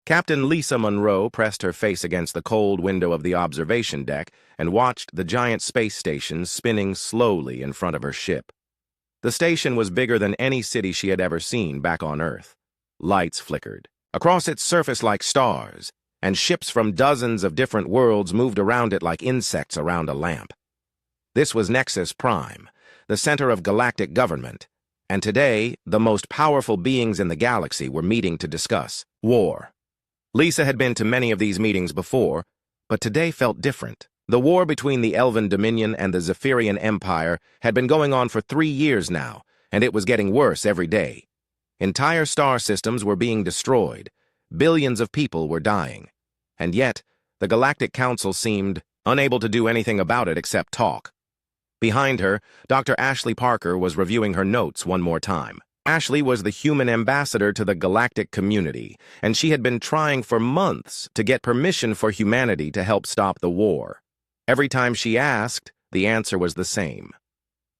Captain Lisa Monroe pressed her face against the cold window of the observation deck and watched the giant space station spinning slowly in front of her ship. The station was bigger than any city she had ever seen back on Earth. Lights flickered across its surface like stars, and ships from dozens of different worlds moved around it like insects around a lamp. This was Nexus Prime, the center of galactic government, and today the most powerful beings in the galaxy were meeting to discuss war. Lisa had been to many of these meetings before, but today felt different. The war between the Elven Dominion and the Zephyrian Empire had been going on for 3 years now, and it was getting worse every day. Entire star systems were being destroyed. Billions of people were dying. And yet, the Galactic Council seemed unable to do anything about it except talk. Behind her, Dr. Ashley Parker was reviewing her notes one more time. Ashley was the human ambassador to the galactic community, and she had been trying for months to get permission for humanity to help stop the war. Every time she asked, the answer was the same.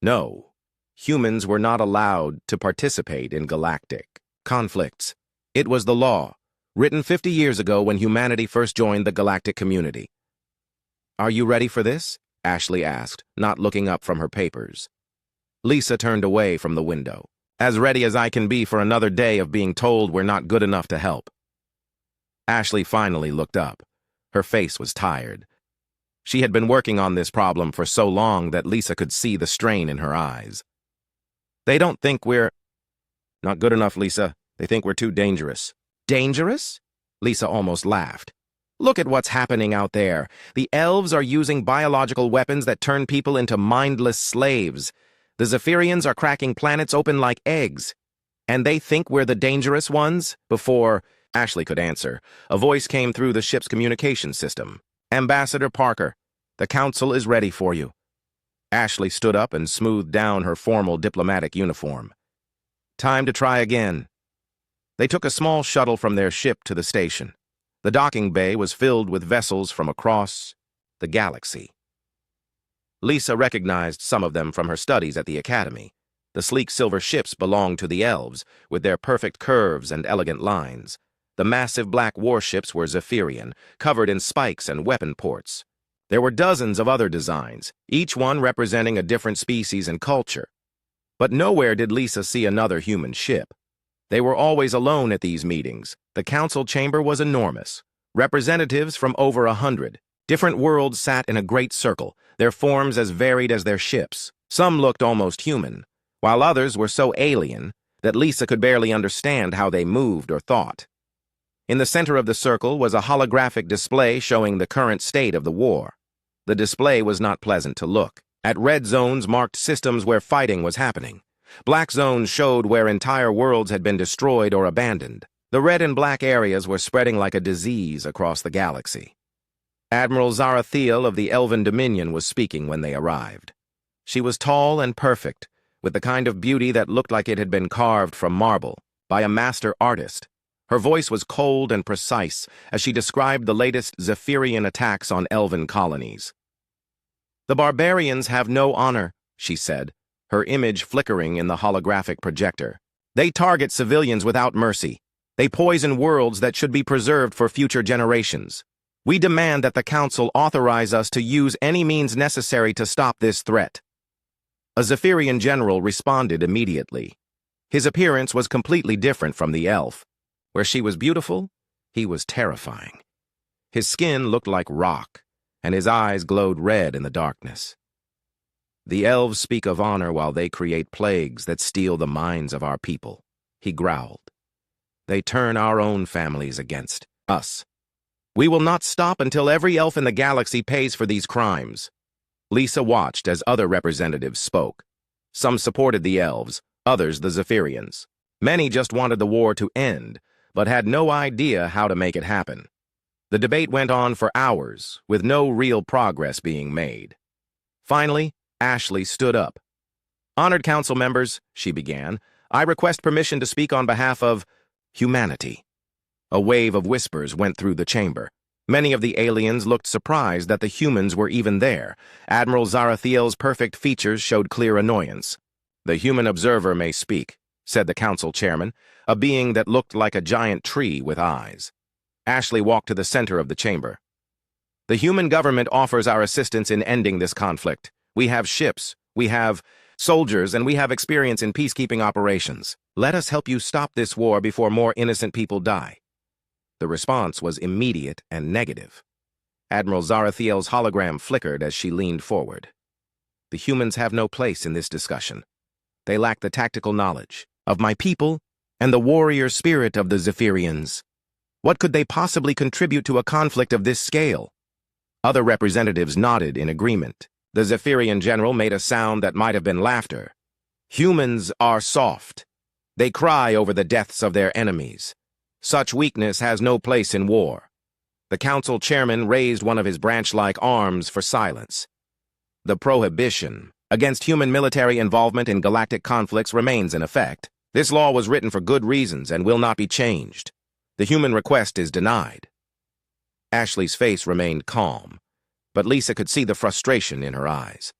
No, humans were not allowed to participate in galactic conflicts. It was the law, written 50 years ago when humanity first joined the galactic community. "Are you ready for this?" Ashley asked, not looking up from her papers. Lisa turned away from the window. "As ready as I can be for another day of being told we're not good enough to help." Ashley finally looked up. Her face was tired. She had been working on this problem for so long that Lisa could see the strain in her eyes. "They don't think we're..." "Not good enough, Lisa. They think we're too dangerous." "Dangerous?" Lisa almost laughed. "Look at what's happening out there. The elves are using biological weapons that turn people into mindless slaves. The Zephyrians are cracking planets open like eggs. And they think we're the dangerous ones?" Before Ashley could answer, a voice came through the ship's communication system. "Ambassador Parker, the Council is ready for you." Ashley stood up and smoothed down her formal diplomatic uniform. "Time to try again." They took a small shuttle from their ship to the station. The docking bay was filled with vessels from across the galaxy. Lisa recognized some of them from her studies at the Academy. The sleek silver ships belonged to the elves, with their perfect curves and elegant lines. The massive black warships were Zephyrian, covered in spikes and weapon ports. There were dozens of other designs, each one representing a different species and culture. But nowhere did Lisa see another human ship. They were always alone at these meetings. The council chamber was enormous. Representatives from over 100 different worlds sat in a great circle, their forms as varied as their ships. Some looked almost human, while others were so alien that Lisa could barely understand how they moved or thought. In the center of the circle was a holographic display showing the current state of the war. The display was not pleasant to look. At red zones marked systems where fighting was happening. Black zones showed where entire worlds had been destroyed or abandoned. The red and black areas were spreading like a disease across the galaxy. Admiral Zarathiel of the Elven Dominion was speaking when they arrived. She was tall and perfect, with the kind of beauty that looked like it had been carved from marble by a master artist. Her voice was cold and precise as she described the latest Zephyrian attacks on Elven colonies. "The barbarians have no honor," she said, her image flickering in the holographic projector. "They target civilians without mercy. They poison worlds that should be preserved for future generations. We demand that the Council authorize us to use any means necessary to stop this threat." A Zephyrian general responded immediately. His appearance was completely different from the elf. Where she was beautiful, he was terrifying. His skin looked like rock, and his eyes glowed red in the darkness. "The elves speak of honor while they create plagues that steal the minds of our people," he growled. "They turn our own families against us. We will not stop until every elf in the galaxy pays for these crimes." Lisa watched as other representatives spoke. Some supported the elves, others the Zephyrians. Many just wanted the war to end, but had no idea how to make it happen. The debate went on for hours, with no real progress being made. Finally, Ashley stood up. "Honored council members," she began, "I request permission to speak on behalf of humanity." A wave of whispers went through the chamber. Many of the aliens looked surprised that the humans were even there. Admiral Zarathiel's perfect features showed clear annoyance. "The human observer may speak," said the council chairman, a being that looked like a giant tree with eyes. Ashley walked to the center of the chamber. The human government offers our assistance in ending this conflict. We have ships, we have soldiers, and we have experience in peacekeeping operations. Let us help you stop this war before more innocent people die. The response was immediate and negative. Admiral Zarathiel's hologram flickered as she leaned forward. The humans have no place in this discussion. They lack the tactical knowledge of my people and the warrior spirit of the Zephyrians. What could they possibly contribute to a conflict of this scale? Other representatives nodded in agreement. The Zephyrian general made a sound that might have been laughter. Humans are soft. They cry over the deaths of their enemies. Such weakness has no place in war. The council chairman raised one of his branch-like arms for silence. The prohibition against human military involvement in galactic conflicts remains in effect. This law was written for good reasons and will not be changed. The human request is denied. Ashley's face remained calm, but Lisa could see the frustration in her eyes.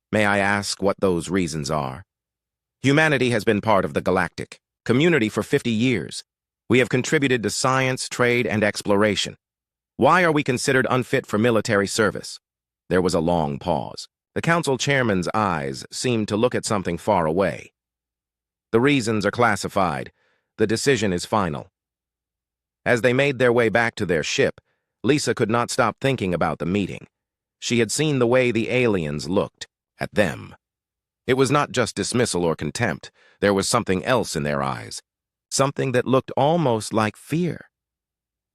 May I ask what those reasons are? Humanity has been part of the galactic community for 50 years. We have contributed to science, trade, and exploration. Why are we considered unfit for military service? There was a long pause. The council chairman's eyes seemed to look at something far away. The reasons are classified. The decision is final. As they made their way back to their ship, Lisa could not stop thinking about the meeting. She had seen the way the aliens looked at them. It was not just dismissal or contempt. There was something else in their eyes. Something that looked almost like fear.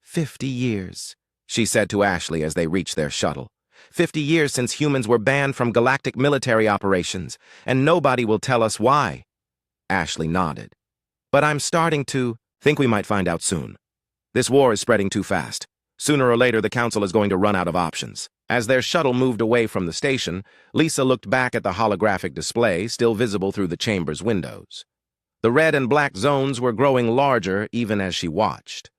50 years, she said to Ashley as they reached their shuttle. 50 years since humans were banned from galactic military operations, and nobody will tell us why. Ashley nodded. But I'm starting to think we might find out soon. This war is spreading too fast. Sooner or later, the council is going to run out of options. As their shuttle moved away from the station, Lisa looked back at the holographic display still visible through the chamber's windows. The red and black zones were growing larger even as she watched.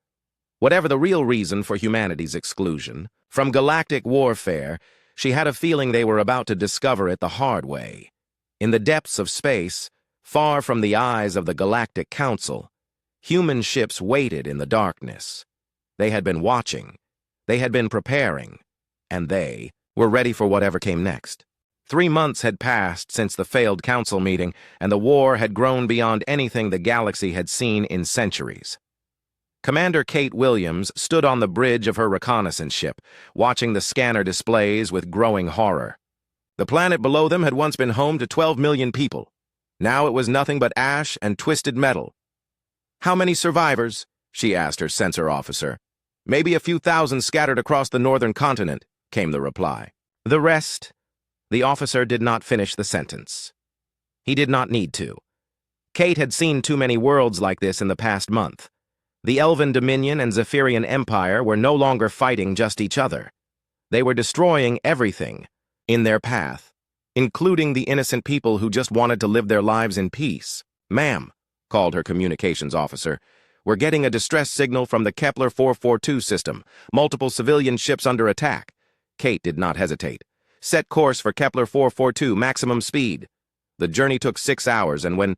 Whatever the real reason for humanity's exclusion, from galactic warfare, she had a feeling they were about to discover it the hard way. In the depths of space, far from the eyes of the Galactic Council, human ships waited in the darkness. They had been watching, they had been preparing, and they were ready for whatever came next. 3 months had passed since the failed council meeting, and the war had grown beyond anything the galaxy had seen in centuries. Commander Kate Williams stood on the bridge of her reconnaissance ship, watching the scanner displays with growing horror. The planet below them had once been home to 12 million people. Now it was nothing but ash and twisted metal. "How many survivors?" she asked her sensor officer. "Maybe a few thousand scattered across the northern continent," came the reply. "The rest..." The officer did not finish the sentence. He did not need to. Kate had seen too many worlds like this in the past month. The Elven Dominion and Zephyrian Empire were no longer fighting just each other. They were destroying everything in their path, including the innocent people who just wanted to live their lives in peace. "Ma'am," called her communications officer, "we're getting a distress signal from the Kepler 442 system. Multiple civilian ships under attack." Kate did not hesitate. "Set course for Kepler 442, maximum speed." The journey took 6 hours, and when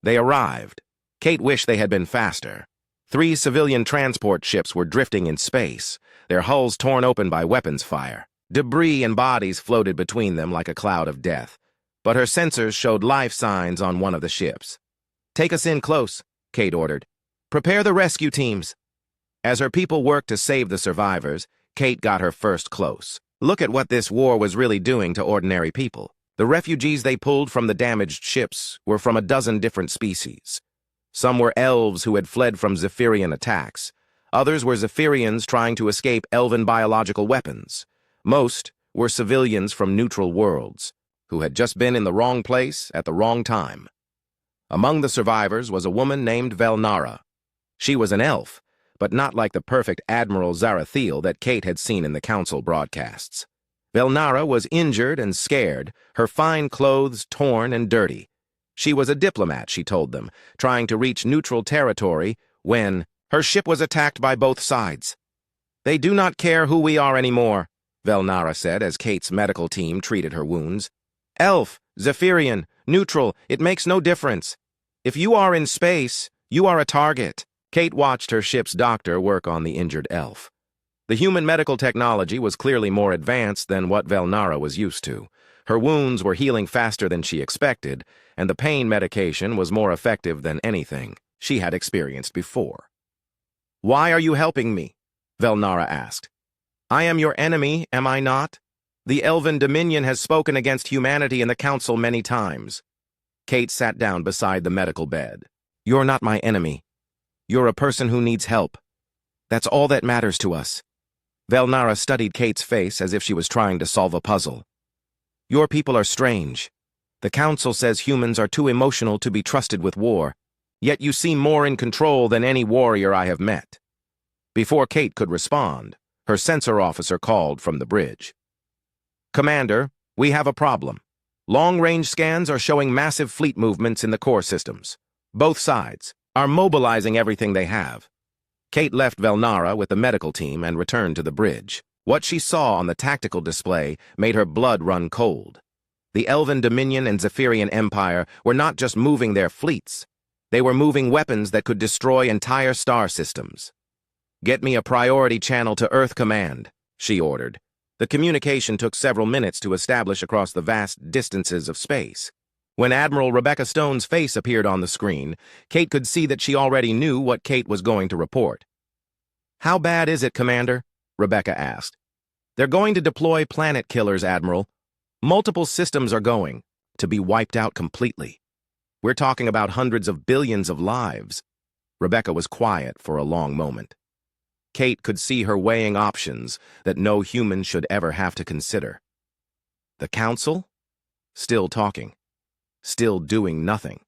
they arrived, Kate wished they had been faster. 3 civilian transport ships were drifting in space, their hulls torn open by weapons fire. Debris and bodies floated between them like a cloud of death, but her sensors showed life signs on one of the ships. "Take us in close," Kate ordered. "Prepare the rescue teams." As her people worked to save the survivors, Kate got her first close. Look at what this war was really doing to ordinary people. The refugees they pulled from the damaged ships were from a dozen different species. Some were elves who had fled from Zephyrian attacks. Others were Zephyrians trying to escape elven biological weapons. Most were civilians from neutral worlds, who had just been in the wrong place at the wrong time. Among the survivors was a woman named Velnara. She was an elf, but not like the perfect Admiral Zarathiel that Kate had seen in the council broadcasts. Velnara was injured and scared, her fine clothes torn and dirty. She was a diplomat, she told them, trying to reach neutral territory when her ship was attacked by both sides. "They do not care who we are anymore," Velnara said as Kate's medical team treated her wounds. "Elf, Zephyrian, neutral, it makes no difference. If you are in space, you are a target." Kate watched her ship's doctor work on the injured elf. The human medical technology was clearly more advanced than what Velnara was used to. Her wounds were healing faster than she expected, and the pain medication was more effective than anything she had experienced before. "Why are you helping me?" Velnara asked. "I am your enemy, am I not? The Elven Dominion has spoken against humanity in the Council many times." Kate sat down beside the medical bed. "You're not my enemy. You're a person who needs help. That's all that matters to us." Velnara studied Kate's face as if she was trying to solve a puzzle. "Your people are strange. The Council says humans are too emotional to be trusted with war, yet you seem more in control than any warrior I have met." Before Kate could respond, her sensor officer called from the bridge. "Commander, we have a problem. Long-range scans are showing massive fleet movements in the core systems. Both sides are mobilizing everything they have." Kate left Velnara with the medical team and returned to the bridge. What she saw on the tactical display made her blood run cold. The Elven Dominion and Zephyrian Empire were not just moving their fleets. They were moving weapons that could destroy entire star systems. "Get me a priority channel to Earth Command," she ordered. The communication took several minutes to establish across the vast distances of space. When Admiral Rebecca Stone's face appeared on the screen, Kate could see that she already knew what Kate was going to report. "How bad is it, Commander?" Rebecca asked. "They're going to deploy planet killers, Admiral. Multiple systems are going to be wiped out completely. We're talking about hundreds of billions of lives." Rebecca was quiet for a long moment. Kate could see her weighing options that no human should ever have to consider. The Council? Still talking. Still doing nothing.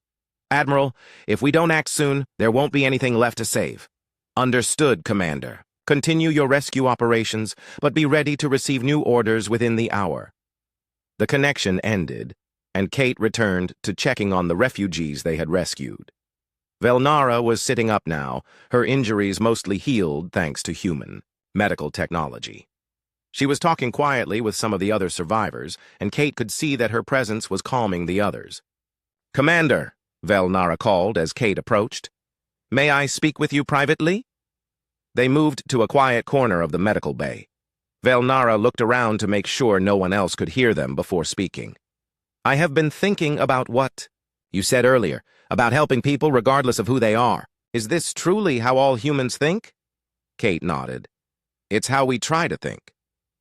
"Admiral, if we don't act soon, there won't be anything left to save." "Understood, Commander. Continue your rescue operations, but be ready to receive new orders within the hour." The connection ended, and Kate returned to checking on the refugees they had rescued. Velnara was sitting up now, her injuries mostly healed thanks to human medical technology. She was talking quietly with some of the other survivors, and Kate could see that her presence was calming the others. "Commander," Velnara called as Kate approached. "May I speak with you privately?" They moved to a quiet corner of the medical bay. Velnara looked around to make sure no one else could hear them before speaking. "I have been thinking about what you said earlier, about helping people regardless of who they are. Is this truly how all humans think?" Kate nodded. "It's how we try to think.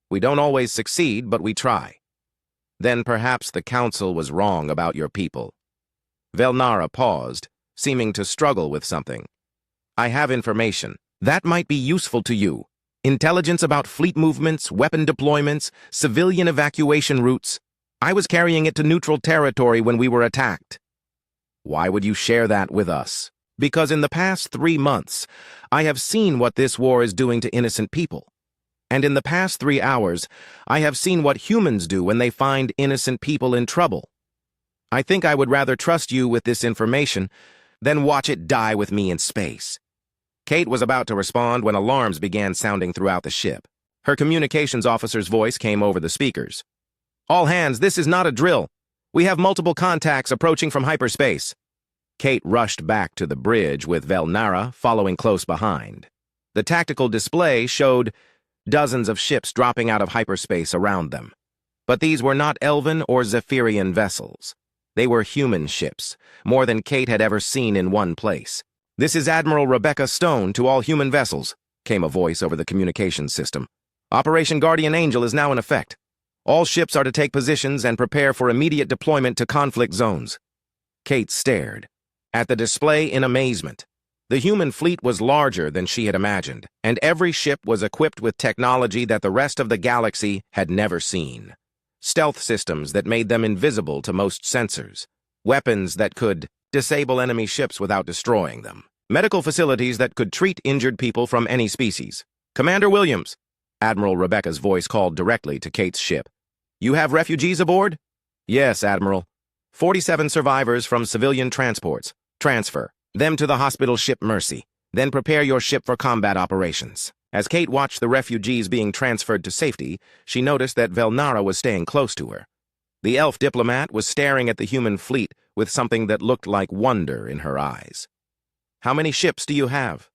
We don't always succeed, but we try." "Then perhaps the Council was wrong about your people." Velnara paused, seeming to struggle with something. "I have information that might be useful to you. Intelligence about fleet movements, weapon deployments, civilian evacuation routes. I was carrying it to neutral territory when we were attacked." "Why would you share that with us?" "Because in the past 3 months, I have seen what this war is doing to innocent people. And in the past 3 hours, I have seen what humans do when they find innocent people in trouble. I think I would rather trust you with this information than watch it die with me in space." Kate was about to respond when alarms began sounding throughout the ship. Her communications officer's voice came over the speakers. "All hands, this is not a drill. We have multiple contacts approaching from hyperspace." Kate rushed back to the bridge with Velnara following close behind. The tactical display showed dozens of ships dropping out of hyperspace around them. But these were not Elven or Zephyrian vessels. They were human ships, more than Kate had ever seen in one place. "This is Admiral Rebecca Stone to all human vessels," came a voice over the communications system. "Operation Guardian Angel is now in effect. All ships are to take positions and prepare for immediate deployment to conflict zones." Kate stared at the display in amazement. The human fleet was larger than she had imagined, and every ship was equipped with technology that the rest of the galaxy had never seen. Stealth systems that made them invisible to most sensors. Weapons that could disable enemy ships without destroying them. Medical facilities that could treat injured people from any species. "Commander Williams," Admiral Rebecca's voice called directly to Kate's ship. "You have refugees aboard?" "Yes, Admiral. 47 survivors from civilian transports. Transfer them to the hospital ship Mercy. Then prepare your ship for combat operations." As Kate watched the refugees being transferred to safety, she noticed that Velnara was staying close to her. The elf diplomat was staring at the human fleet with something that looked like wonder in her eyes. How many ships do you have?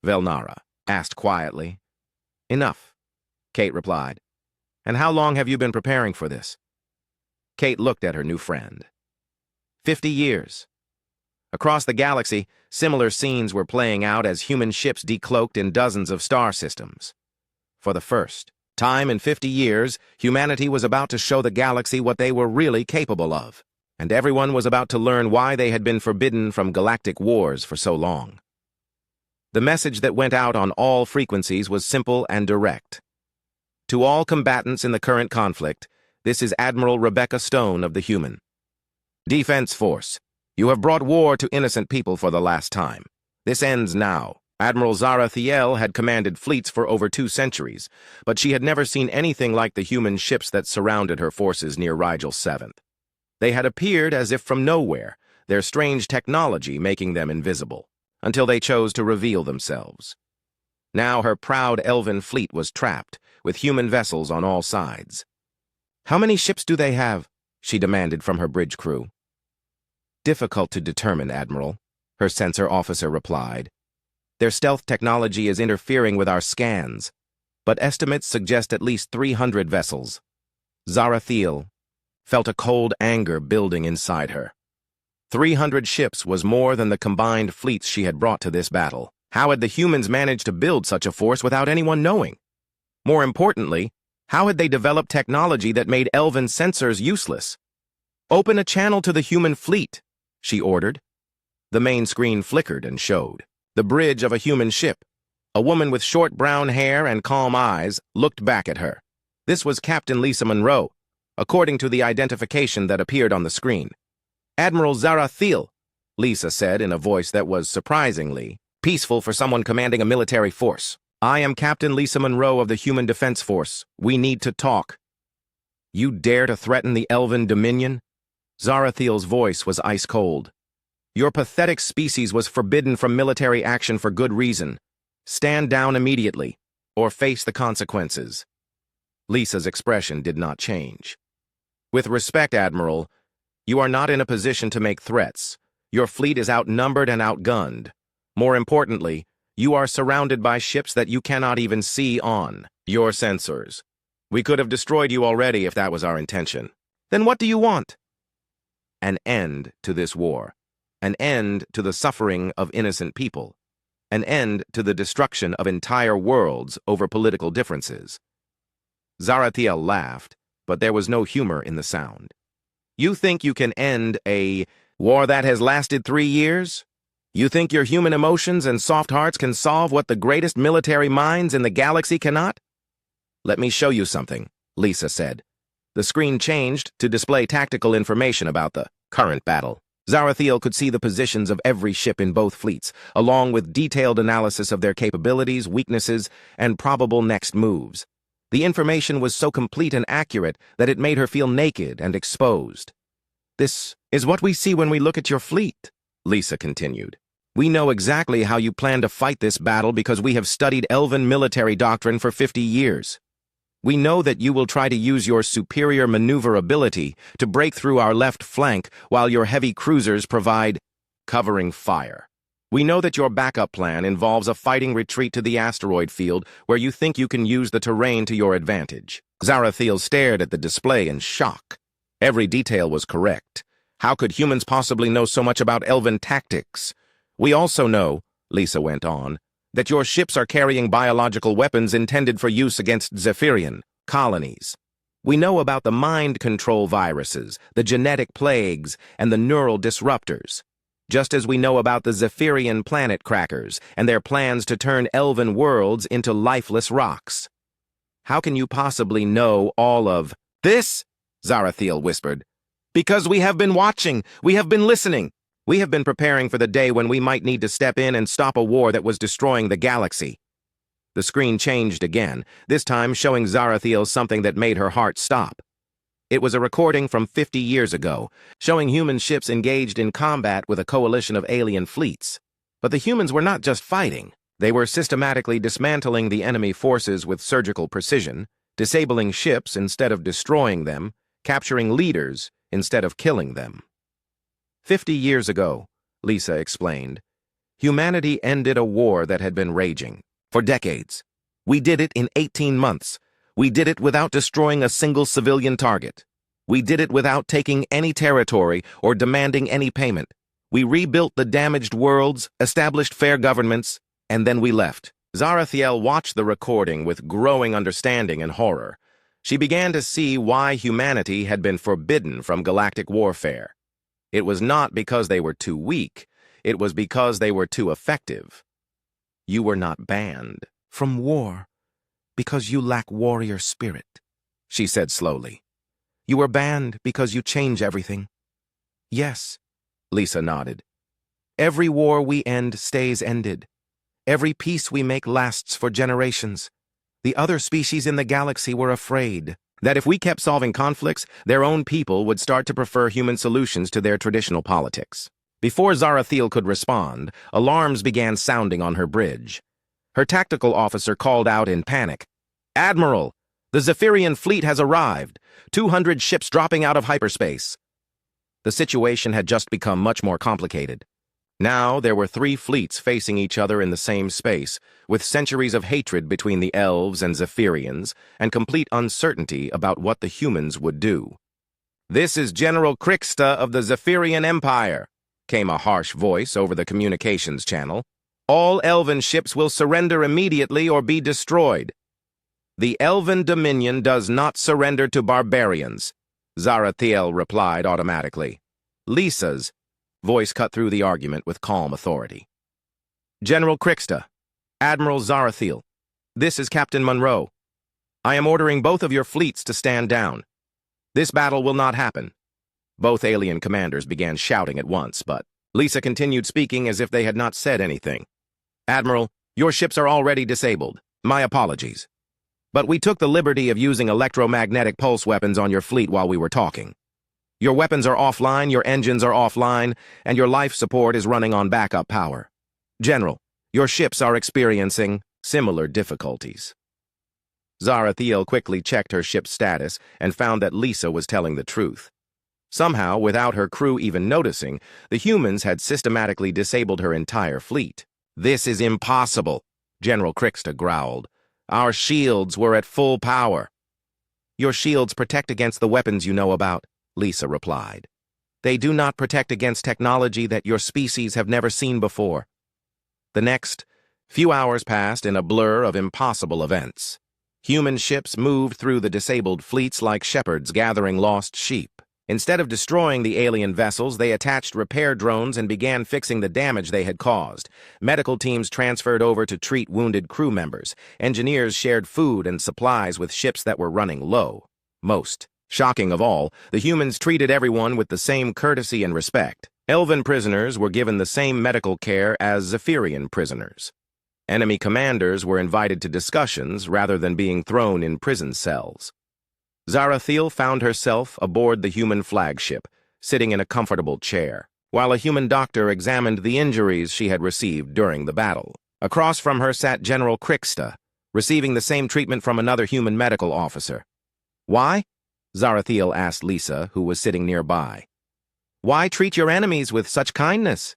Velnara asked quietly. Enough, Kate replied. And how long have you been preparing for this? Kate looked at her new friend. 50 years. Across the galaxy, similar scenes were playing out as human ships decloaked in dozens of star systems. For the first time in 50 years, humanity was about to show the galaxy what they were really capable of, and everyone was about to learn why they had been forbidden from galactic wars for so long. The message that went out on all frequencies was simple and direct. To all combatants in the current conflict, this is Admiral Rebecca Stone of the Human Defense Force. You have brought war to innocent people for the last time. This ends now. Admiral Zara Thiel had commanded fleets for over 2 centuries, but she had never seen anything like the human ships that surrounded her forces near Rigel 7th. They had appeared as if from nowhere, their strange technology making them invisible, until they chose to reveal themselves. Now her proud elven fleet was trapped, with human vessels on all sides. How many ships do they have? She demanded from her bridge crew. Difficult to determine, Admiral, her sensor officer replied. Their stealth technology is interfering with our scans, but estimates suggest at least 300 vessels. Zara Thiel felt a cold anger building inside her. 300 ships was more than the combined fleets she had brought to this battle. How had the humans managed to build such a force without anyone knowing? More importantly, how had they developed technology that made elven sensors useless? Open a channel to the human fleet, she ordered. The main screen flickered and showed the bridge of a human ship. A woman with short brown hair and calm eyes looked back at her. This was Captain Lisa Monroe, according to the identification that appeared on the screen. Admiral Zara Thiel, Lisa said in a voice that was surprisingly peaceful for someone commanding a military force. I am Captain Lisa Monroe of the Human Defense Force. We need to talk. You dare to threaten the Elven Dominion? Zara Thiel's voice was ice cold. Your pathetic species was forbidden from military action for good reason. Stand down immediately, or face the consequences. Lisa's expression did not change. With respect, Admiral, you are not in a position to make threats. Your fleet is outnumbered and outgunned. More importantly, you are surrounded by ships that you cannot even see on your sensors. We could have destroyed you already if that was our intention. Then what do you want? An end to this war. An end to the suffering of innocent people. An end to the destruction of entire worlds over political differences. Zara Thiel laughed, but there was no humor in the sound. You think you can end a war that has lasted 3 years? You think your human emotions and soft hearts can solve what the greatest military minds in the galaxy cannot? Let me show you something, Lisa said. The screen changed to display tactical information about the current battle. Zara Thiel could see the positions of every ship in both fleets, along with detailed analysis of their capabilities, weaknesses, and probable next moves. The information was so complete and accurate that it made her feel naked and exposed. This is what we see when we look at your fleet, Lisa continued. We know exactly how you plan to fight this battle because we have studied Elven military doctrine for 50 years. We know that you will try to use your superior maneuverability to break through our left flank while your heavy cruisers provide covering fire. We know that your backup plan involves a fighting retreat to the asteroid field where you think you can use the terrain to your advantage. Zara Thiel stared at the display in shock. Every detail was correct. How could humans possibly know so much about Elven tactics? We also know, Lisa went on, that your ships are carrying biological weapons intended for use against Zephyrian colonies. We know about the mind control viruses, the genetic plagues, and the neural disruptors, just as we know about the Zephyrian planet crackers and their plans to turn elven worlds into lifeless rocks. How can you possibly know all of this? Zara Thiel whispered. Because we have been watching, we have been listening. We have been preparing for the day when we might need to step in and stop a war that was destroying the galaxy. The screen changed again, this time showing Zara Thiel something that made her heart stop. It was a recording from 50 years ago, showing human ships engaged in combat with a coalition of alien fleets. But the humans were not just fighting. They were systematically dismantling the enemy forces with surgical precision, disabling ships instead of destroying them, capturing leaders instead of killing them. 50 years ago, Lisa explained, Humanity ended a war that had been raging for decades. We did it in 18 months. We did it without destroying a single civilian target. We did it without taking any territory or demanding any payment. We rebuilt the damaged worlds, established fair governments, and then we left. Zarathiel watched the recording with growing understanding and horror. She began to see why humanity had been forbidden from galactic warfare. It was not because they were too weak. It was because they were too effective. You were not banned from war because you lack warrior spirit, she said slowly. You were banned because you change everything. Yes, Lisa nodded. Every war we end stays ended. Every peace we make lasts for generations. The other species in the galaxy were afraid that if we kept solving conflicts, their own people would start to prefer human solutions to their traditional politics. Before Zarathiel could respond, alarms began sounding on her bridge. Her tactical officer called out in panic. Admiral, the Zephyrian fleet has arrived. 200 ships dropping out of hyperspace. The situation had just become much more complicated. Now there were 3 fleets facing each other in the same space, with centuries of hatred between the elves and Zephyrians, and complete uncertainty about what the humans would do. This is General Krixta of the Zephyrian Empire, came a harsh voice over the communications channel. All elven ships will surrender immediately or be destroyed. The Elven Dominion does not surrender to barbarians, Zarathiel replied automatically. Lisa's voice cut through the argument with calm authority. General Krixta, Admiral Zarathiel, this is Captain Monroe. I am ordering both of your fleets to stand down. This battle will not happen. Both alien commanders began shouting at once, but Lisa continued speaking as if they had not said anything. Admiral, your ships are already disabled. My apologies. But we took the liberty of using electromagnetic pulse weapons on your fleet while we were talking. Your weapons are offline, your engines are offline, and your life support is running on backup power. General, your ships are experiencing similar difficulties. Zarathiel quickly checked her ship's status and found that Lisa was telling the truth. Somehow, without her crew even noticing, the humans had systematically disabled her entire fleet. This is impossible, General Krixta growled. Our shields were at full power. Your shields protect against the weapons you know about, Lisa replied. They do not protect against technology that your species have never seen before. The next few hours passed in a blur of impossible events. Human ships moved through the disabled fleets like shepherds gathering lost sheep. Instead of destroying the alien vessels, they attached repair drones and began fixing the damage they had caused. Medical teams transferred over to treat wounded crew members. Engineers shared food and supplies with ships that were running low. Most shocking of all, the humans treated everyone with the same courtesy and respect. Elven prisoners were given the same medical care as Zephyrian prisoners. Enemy commanders were invited to discussions rather than being thrown in prison cells. Zarathiel found herself aboard the human flagship, sitting in a comfortable chair, while a human doctor examined the injuries she had received during the battle. Across from her sat General Krixta, receiving the same treatment from another human medical officer. Why? Zarathiel asked Lisa, who was sitting nearby. Why treat your enemies with such kindness?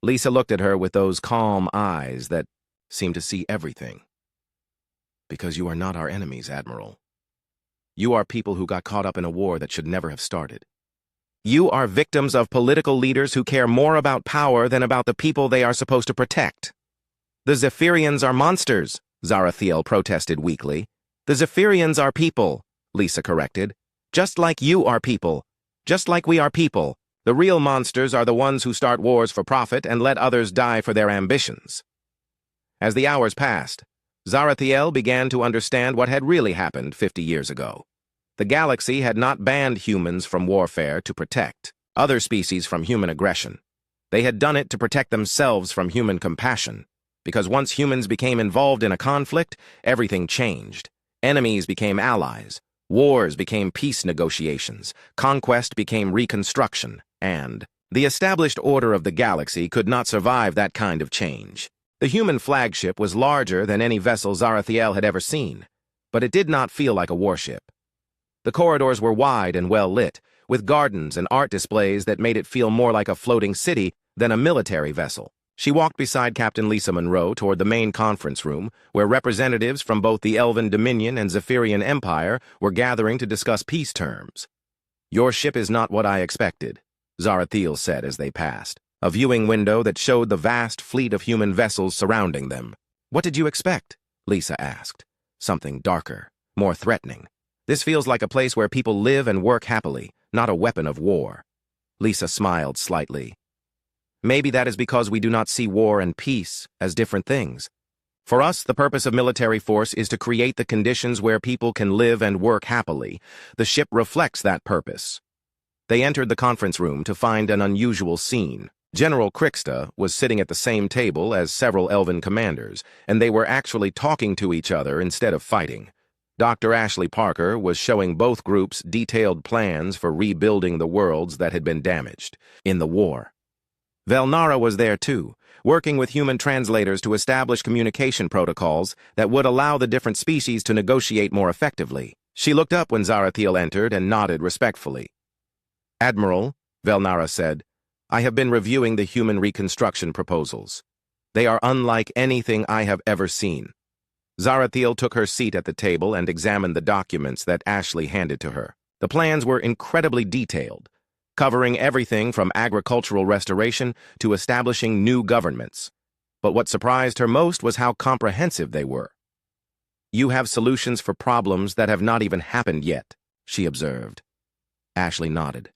Lisa looked at her with those calm eyes that seemed to see everything. Because you are not our enemies, Admiral. You are people who got caught up in a war that should never have started. You are victims of political leaders who care more about power than about the people they are supposed to protect. The Zephyrians are monsters, Zarathiel protested weakly. The Zephyrians are people, Lisa corrected. Just like you are people. Just like we are people. The real monsters are the ones who start wars for profit and let others die for their ambitions. As the hours passed, Zarathiel began to understand what had really happened 50 years ago. The galaxy had not banned humans from warfare to protect other species from human aggression. They had done it to protect themselves from human compassion, because once humans became involved in a conflict, everything changed. Enemies became allies, wars became peace negotiations, conquest became reconstruction, and the established order of the galaxy could not survive that kind of change. The human flagship was larger than any vessel Zarathiel had ever seen, but it did not feel like a warship. The corridors were wide and well lit, with gardens and art displays that made it feel more like a floating city than a military vessel. She walked beside Captain Lisa Monroe toward the main conference room, where representatives from both the Elven Dominion and Zephyrian Empire were gathering to discuss peace terms. "Your ship is not what I expected," Zarathiel said as they passed, a viewing window that showed the vast fleet of human vessels surrounding them. "What did you expect?" Lisa asked. "Something darker, more threatening. This feels like a place where people live and work happily, not a weapon of war." Lisa smiled slightly. "Maybe that is because we do not see war and peace as different things. For us, the purpose of military force is to create the conditions where people can live and work happily. The ship reflects that purpose." They entered the conference room to find an unusual scene. General Krixta was sitting at the same table as several Elven commanders, and they were actually talking to each other instead of fighting. Dr. Ashley Parker was showing both groups detailed plans for rebuilding the worlds that had been damaged in the war. Velnara was there too, working with human translators to establish communication protocols that would allow the different species to negotiate more effectively. She looked up when Zarathiel entered and nodded respectfully. "Admiral," Velnara said, "I have been reviewing the human reconstruction proposals. They are unlike anything I have ever seen." Zarathiel took her seat at the table and examined the documents that Ashley handed to her. The plans were incredibly detailed, covering everything from agricultural restoration to establishing new governments. But what surprised her most was how comprehensive they were. "You have solutions for problems that have not even happened yet," she observed. Ashley nodded.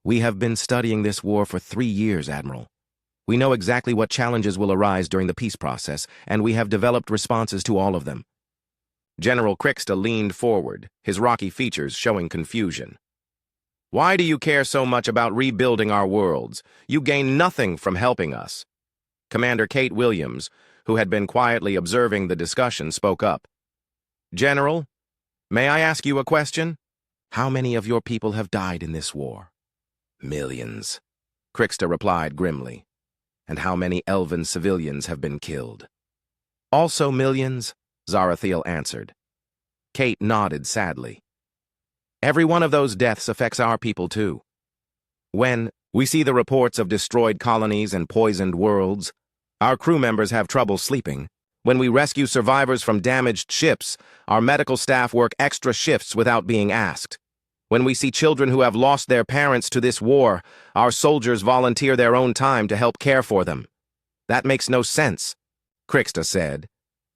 "We have been studying this war for 3 years, Admiral. We know exactly what challenges will arise during the peace process, and we have developed responses to all of them." General Krixta leaned forward, his rocky features showing confusion. "Why do you care so much about rebuilding our worlds? You gain nothing from helping us." Commander Kate Williams, who had been quietly observing the discussion, spoke up. "General, may I ask you a question? How many of your people have died in this war?" "Millions," Krixta replied grimly. "And how many Elven civilians have been killed?" "Also millions," Zarathiel answered. Kate nodded sadly. "Every one of those deaths affects our people too. When we see the reports of destroyed colonies and poisoned worlds, our crew members have trouble sleeping. When we rescue survivors from damaged ships, our medical staff work extra shifts without being asked. When we see children who have lost their parents to this war, our soldiers volunteer their own time to help care for them. That makes no sense," Krixta said.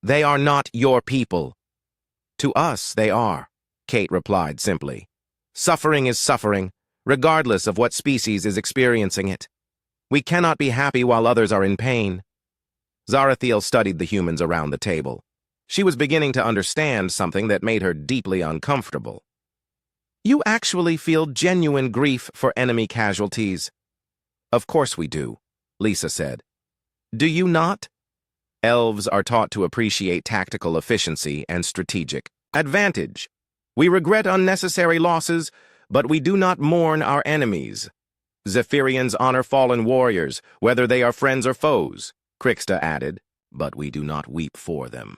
"They are not your people." "To us, they are," Kate replied simply. "Suffering is suffering, regardless of what species is experiencing it. We cannot be happy while others are in pain." Zarathiel studied the humans around the table. She was beginning to understand something that made her deeply uncomfortable. "You actually feel genuine grief for enemy casualties." "Of course we do," Lisa said. "Do you not?" "Elves are taught to appreciate tactical efficiency and strategic advantage. We regret unnecessary losses, but we do not mourn our enemies. Zephyrians honor fallen warriors, whether they are friends or foes," Krixta added, "but we do not weep for them."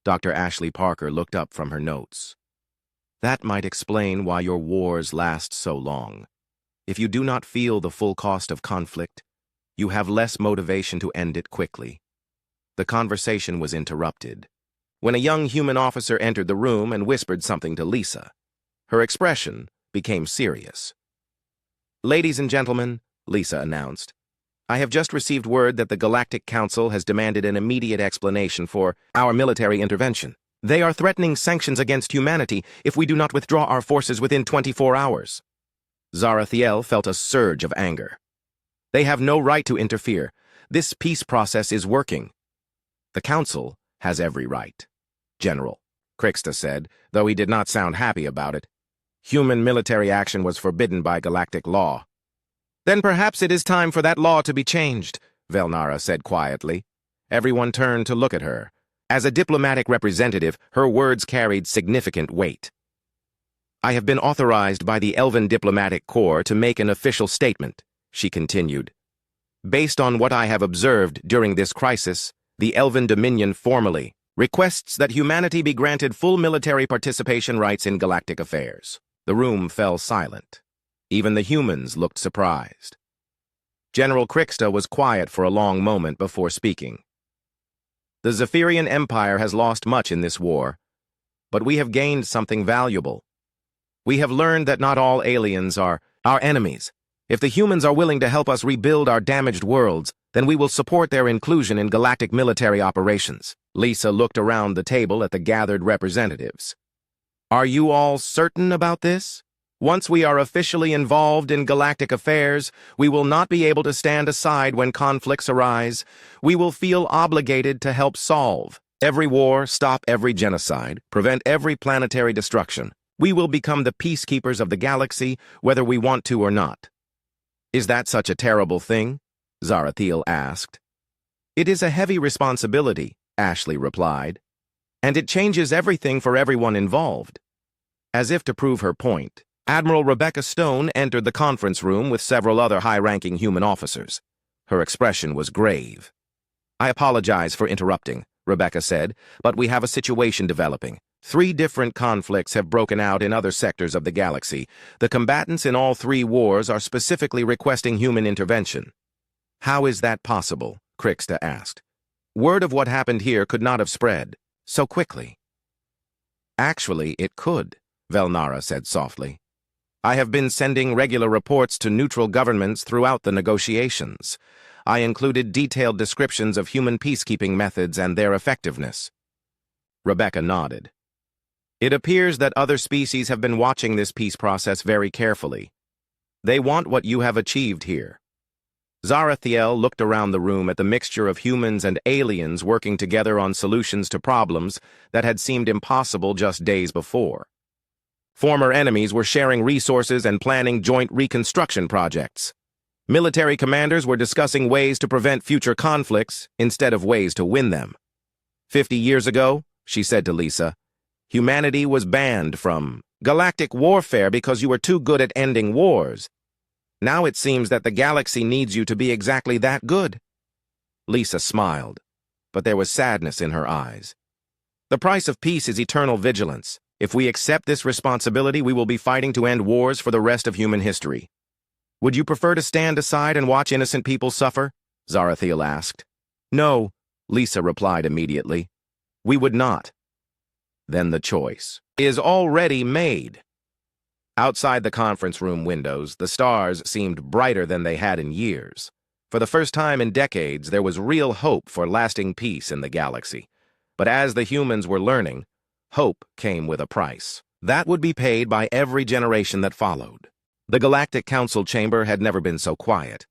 Dr. Ashley Parker looked up from her notes. "That might explain why your wars last so long. If you do not feel the full cost of conflict, you have less motivation to end it quickly." The conversation was interrupted when a young human officer entered the room and whispered something to Lisa. Her expression became serious. "Ladies and gentlemen," Lisa announced, "I have just received word that the Galactic Council has demanded an immediate explanation for our military intervention. They are threatening sanctions against humanity if we do not withdraw our forces within 24 hours. Zarathiel felt a surge of anger. "They have no right to interfere. This peace process is working." "The Council has every right, General," Krixta said, though he did not sound happy about it. "Human military action was forbidden by galactic law." "Then perhaps it is time for that law to be changed," Velnara said quietly. Everyone turned to look at her. As a diplomatic representative, her words carried significant weight. "I have been authorized by the Elven Diplomatic Corps to make an official statement," she continued. "Based on what I have observed during this crisis, the Elven Dominion formally requests that humanity be granted full military participation rights in galactic affairs." The room fell silent. Even the humans looked surprised. General Krixta was quiet for a long moment before speaking. The Zephyrian Empire has lost much in this war, but we have gained something valuable. We have learned that not all aliens are our enemies. If the humans are willing to help us rebuild our damaged worlds, then we will support their inclusion in galactic military operations. Lisa looked around the table at the gathered representatives. Are you all certain about this? Once we are officially involved in galactic affairs, we will not be able to stand aside when conflicts arise. We will feel obligated to help solve every war, stop every genocide, prevent every planetary destruction. We will become the peacekeepers of the galaxy, whether we want to or not. Is that such a terrible thing? Zarathiel asked. It is a heavy responsibility, Ashley replied, and it changes everything for everyone involved. As if to prove her point, Admiral Rebecca Stone entered the conference room with several other high-ranking human officers. Her expression was grave. I apologize for interrupting, Rebecca said, but we have a situation developing. 3 different conflicts have broken out in other sectors of the galaxy. The combatants in all 3 wars are specifically requesting human intervention. How is that possible? Krixta asked. Word of what happened here could not have spread so quickly. Actually, it could, Velnara said softly. I have been sending regular reports to neutral governments throughout the negotiations. I included detailed descriptions of human peacekeeping methods and their effectiveness. Rebecca nodded. It appears that other species have been watching this peace process very carefully. They want what you have achieved here. Zarathiel looked around the room at the mixture of humans and aliens working together on solutions to problems that had seemed impossible just days before. Former enemies were sharing resources and planning joint reconstruction projects. Military commanders were discussing ways to prevent future conflicts instead of ways to win them. 50 years ago, she said to Lisa, humanity was banned from galactic warfare because you were too good at ending wars. Now it seems that the galaxy needs you to be exactly that good. Lisa smiled, but there was sadness in her eyes. The price of peace is eternal vigilance. If we accept this responsibility, we will be fighting to end wars for the rest of human history. Would you prefer to stand aside and watch innocent people suffer? Zarathiel asked. No, Lisa replied immediately. We would not. Then the choice is already made. Outside the conference room windows, the stars seemed brighter than they had in years. For the first time in decades, there was real hope for lasting peace in the galaxy. But as the humans were learning, hope came with a price. That would be paid by every generation that followed. The Galactic Council chamber had never been so quiet.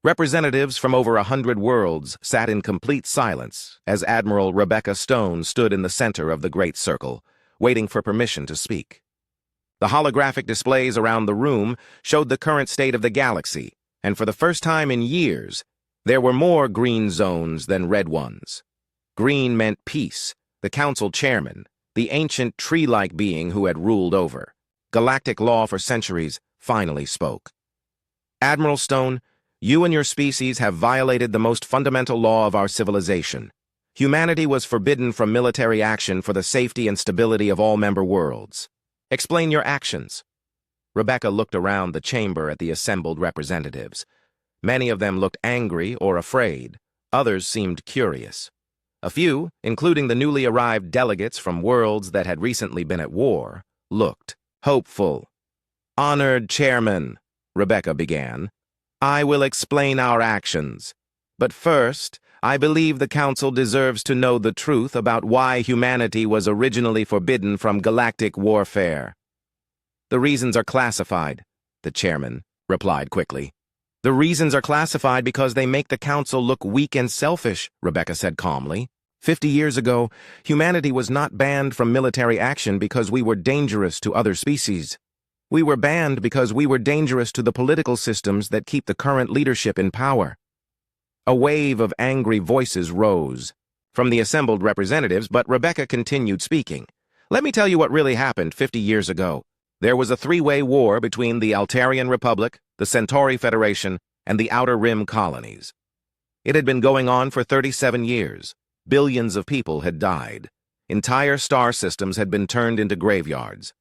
Representatives from over 100 worlds sat in complete silence as Admiral Rebecca Stone stood in the center of the Great Circle, waiting for permission to speak. The holographic displays around the room showed the current state of the galaxy, and for the first time in years, there were more green zones than red ones. Green meant peace, the Council chairman, the ancient tree-like being who had ruled over galactic law for centuries, finally spoke. Admiral Stone, you and your species have violated the most fundamental law of our civilization. Humanity was forbidden from military action for the safety and stability of all member worlds. Explain your actions. Rebecca looked around the chamber at the assembled representatives. Many of them looked angry or afraid. Others seemed curious. A few, including the newly arrived delegates from worlds that had recently been at war, looked hopeful. Honored Chairman, Rebecca began, I will explain our actions. But first, I believe the Council deserves to know the truth about why humanity was originally forbidden from galactic warfare. The reasons are classified, the Chairman replied quickly. The reasons are classified because they make the Council look weak and selfish, Rebecca said calmly. 50 years ago, humanity was not banned from military action because we were dangerous to other species. We were banned because we were dangerous to the political systems that keep the current leadership in power. A wave of angry voices rose from the assembled representatives, but Rebecca continued speaking. Let me tell you what really happened 50 years ago. There was a 3-way war between the Altarian Republic, the Centauri Federation, and the Outer Rim colonies. It had been going on for 37 years. Billions of people had died. Entire star systems had been turned into graveyards.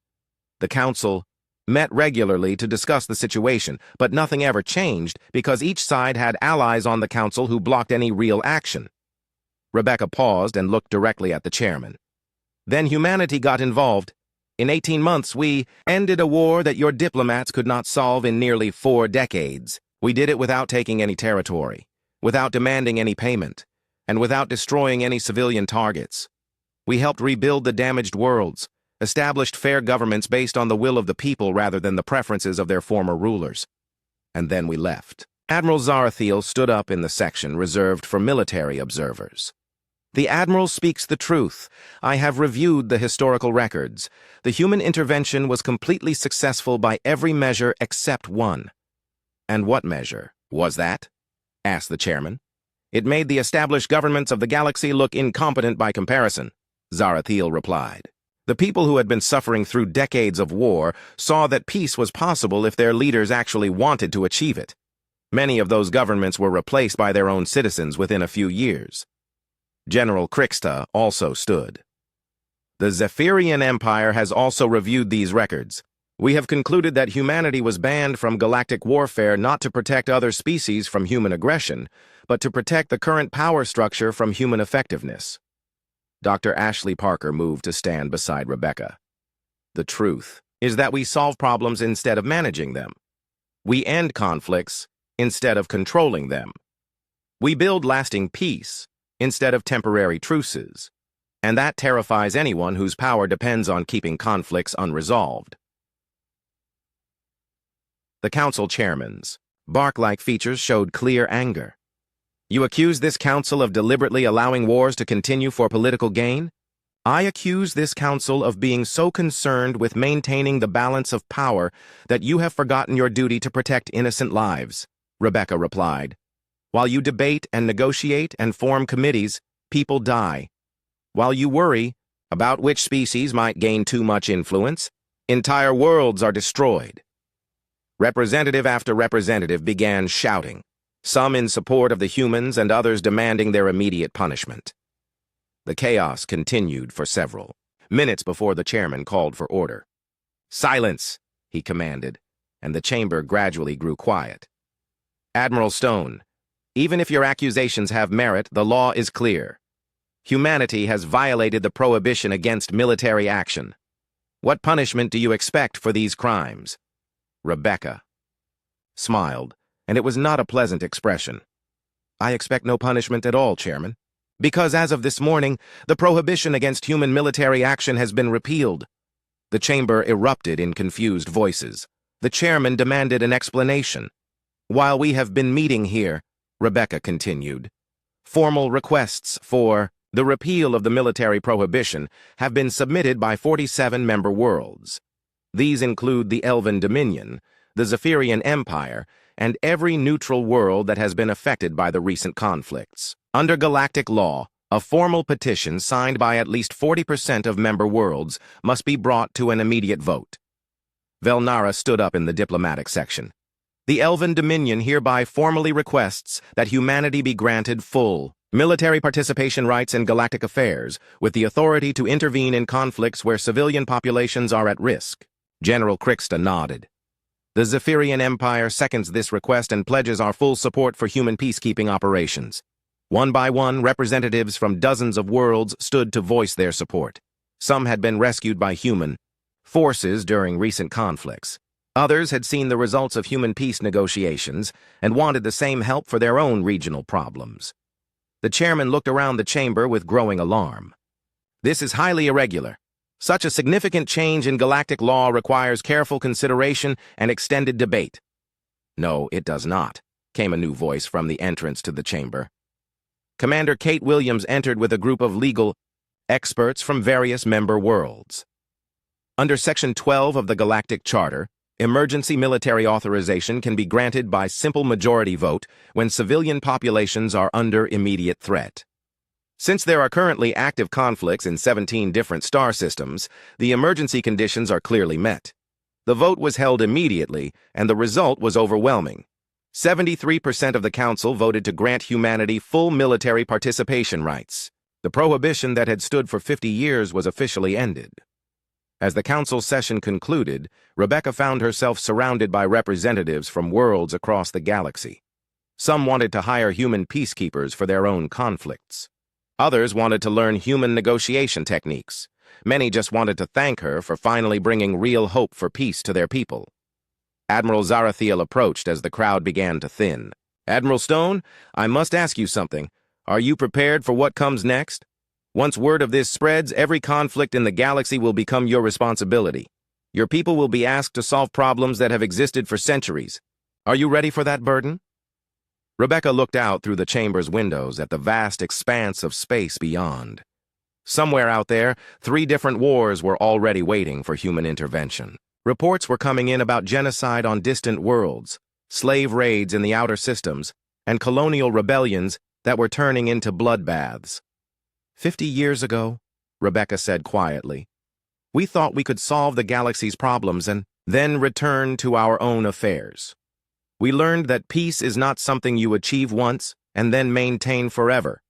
The Council met regularly to discuss the situation, but nothing ever changed because each side had allies on the council who blocked any real action. Rebecca paused and looked directly at the chairman. Then humanity got involved. In 18 months, we ended a war that your diplomats could not solve in nearly 4 decades. We did it without taking any territory, without demanding any payment, and without destroying any civilian targets. We helped rebuild the damaged worlds, established fair governments based on the will of the people rather than the preferences of their former rulers. And then we left. Admiral Zarathiel stood up in the section reserved for military observers. The Admiral speaks the truth. I have reviewed the historical records. The human intervention was completely successful by every measure except one. And what measure was that? Asked the chairman. It made the established governments of the galaxy look incompetent by comparison, Zarathiel replied. The people who had been suffering through decades of war saw that peace was possible if their leaders actually wanted to achieve it. Many of those governments were replaced by their own citizens within a few years. General Krixta also stood. The Zephyrian Empire has also reviewed these records. We have concluded that humanity was banned from galactic warfare not to protect other species from human aggression, but to protect the current power structure from human effectiveness. Dr. Ashley Parker moved to stand beside Rebecca. The truth is that we solve problems instead of managing them. We end conflicts instead of controlling them. We build lasting peace instead of temporary truces, and that terrifies anyone whose power depends on keeping conflicts unresolved. The council chairman's bark-like features showed clear anger. You accuse this council of deliberately allowing wars to continue for political gain? I accuse this council of being so concerned with maintaining the balance of power that you have forgotten your duty to protect innocent lives, Rebecca replied. While you debate and negotiate and form committees, people die. While you worry about which species might gain too much influence, entire worlds are destroyed. Representative after representative began shouting, some in support of the humans and others demanding their immediate punishment. The chaos continued for several minutes before the chairman called for order. Silence, he commanded, and the chamber gradually grew quiet. Admiral Stone, even if your accusations have merit, the law is clear. Humanity has violated the prohibition against military action. What punishment do you expect for these crimes? Rebecca smiled, and it was not a pleasant expression. I expect no punishment at all, Chairman, because as of this morning, the prohibition against human military action has been repealed. The chamber erupted in confused voices. The chairman demanded an explanation. While we have been meeting here, Rebecca continued, formal requests for the repeal of the military prohibition have been submitted by 47 member worlds. These include the Elven Dominion, the Zephyrian Empire, and every neutral world that has been affected by the recent conflicts. Under galactic law, a formal petition signed by at least 40% of member worlds must be brought to an immediate vote. Velnara stood up in the diplomatic section. The Elven Dominion hereby formally requests that humanity be granted full military participation rights in galactic affairs, with the authority to intervene in conflicts where civilian populations are at risk. General Krixta nodded. The Zephyrian Empire seconds this request and pledges our full support for human peacekeeping operations. One by one, representatives from dozens of worlds stood to voice their support. Some had been rescued by human forces during recent conflicts. Others had seen the results of human peace negotiations and wanted the same help for their own regional problems. The chairman looked around the chamber with growing alarm. This is highly irregular. Such a significant change in galactic law requires careful consideration and extended debate. No, it does not, came a new voice from the entrance to the chamber. Commander Kate Williams entered with a group of legal experts from various member worlds. Under Section 12 of the Galactic Charter, emergency military authorization can be granted by simple majority vote when civilian populations are under immediate threat. Since there are currently active conflicts in 17 different star systems, the emergency conditions are clearly met. The vote was held immediately, and the result was overwhelming. 73% of the Council voted to grant humanity full military participation rights. The prohibition that had stood for 50 years was officially ended. As the council session concluded, Rebecca found herself surrounded by representatives from worlds across the galaxy. Some wanted to hire human peacekeepers for their own conflicts. Others wanted to learn human negotiation techniques. Many just wanted to thank her for finally bringing real hope for peace to their people. Admiral Zarathiel approached as the crowd began to thin. "Admiral Stone, I must ask you something. Are you prepared for what comes next? Once word of this spreads, every conflict in the galaxy will become your responsibility. Your people will be asked to solve problems that have existed for centuries. Are you ready for that burden?" Rebecca looked out through the chamber's windows at the vast expanse of space beyond. Somewhere out there, 3 different wars were already waiting for human intervention. Reports were coming in about genocide on distant worlds, slave raids in the outer systems, and colonial rebellions that were turning into bloodbaths. 50 years ago, Rebecca said quietly, we thought we could solve the galaxy's problems and then return to our own affairs. We learned that peace is not something you achieve once and then maintain forever.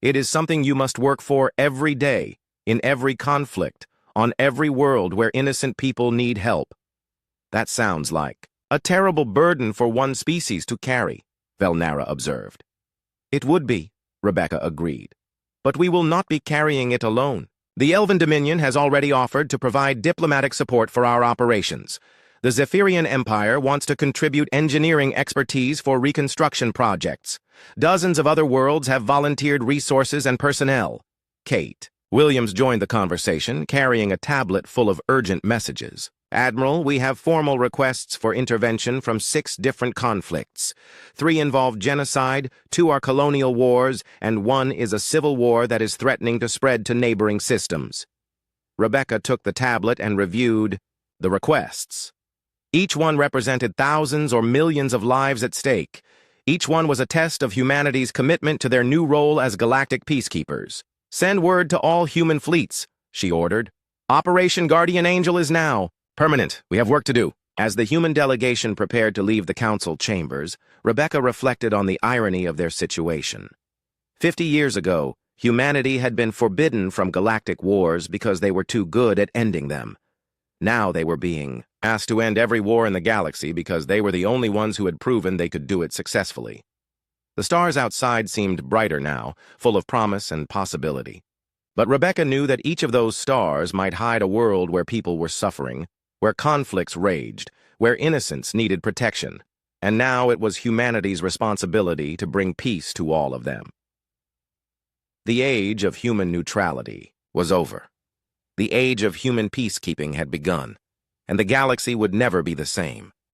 It is something you must work for every day, in every conflict, on every world where innocent people need help. That sounds like a terrible burden for one species to carry, Velnara observed. It would be, Rebecca agreed. But we will not be carrying it alone. The Elven Dominion has already offered to provide diplomatic support for our operations. The Zephyrian Empire wants to contribute engineering expertise for reconstruction projects. Dozens of other worlds have volunteered resources and personnel. Kate Williams joined the conversation, carrying a tablet full of urgent messages. Admiral, we have formal requests for intervention from 6 different conflicts. 3 involve genocide, 2 are colonial wars, and 1 is a civil war that is threatening to spread to neighboring systems. Rebecca took the tablet and reviewed the requests. Each one represented thousands or millions of lives at stake. Each one was a test of humanity's commitment to their new role as galactic peacekeepers. "Send word to all human fleets," she ordered. "Operation Guardian Angel is now permanent. We have work to do." As the human delegation prepared to leave the council chambers, Rebecca reflected on the irony of their situation. 50 years ago, humanity had been forbidden from galactic wars because they were too good at ending them. Now they were being asked to end every war in the galaxy because they were the only ones who had proven they could do it successfully. The stars outside seemed brighter now, full of promise and possibility. But Rebecca knew that each of those stars might hide a world where people were suffering, where conflicts raged, where innocence needed protection, and now it was humanity's responsibility to bring peace to all of them. The age of human neutrality was over. The age of human peacekeeping had begun, and the galaxy would never be the same.